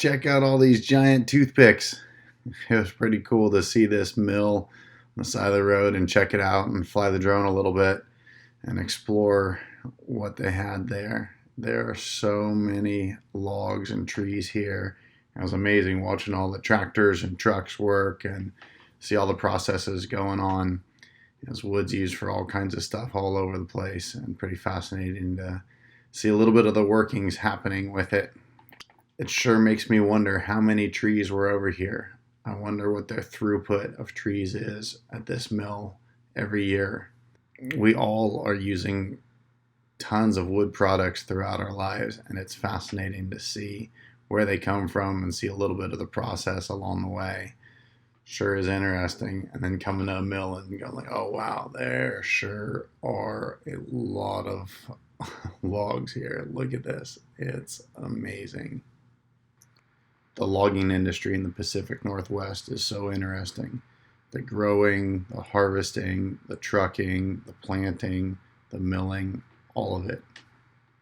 check out all these giant toothpicks. It was pretty cool to see this mill on the side of the road and check it out and fly the drone a little bit and explore what they had there. There are so many logs and trees here. It was amazing watching all the tractors and trucks work and see all the processes going on. This wood's used for all kinds of stuff all over the place, and pretty fascinating to see a little bit of the workings happening with it. It sure makes me wonder how many trees were over here. I wonder what their throughput of trees is at this mill every year. We all are using tons of wood products throughout our lives, and it's fascinating to see where they come from and see a little bit of the process along the way. Sure is interesting. And then coming to a mill and going like, oh wow, there sure are a lot of logs here. Look at this. It's amazing. The logging industry in the Pacific Northwest is so interesting. The growing, the harvesting, the trucking, the planting, the milling, all of it.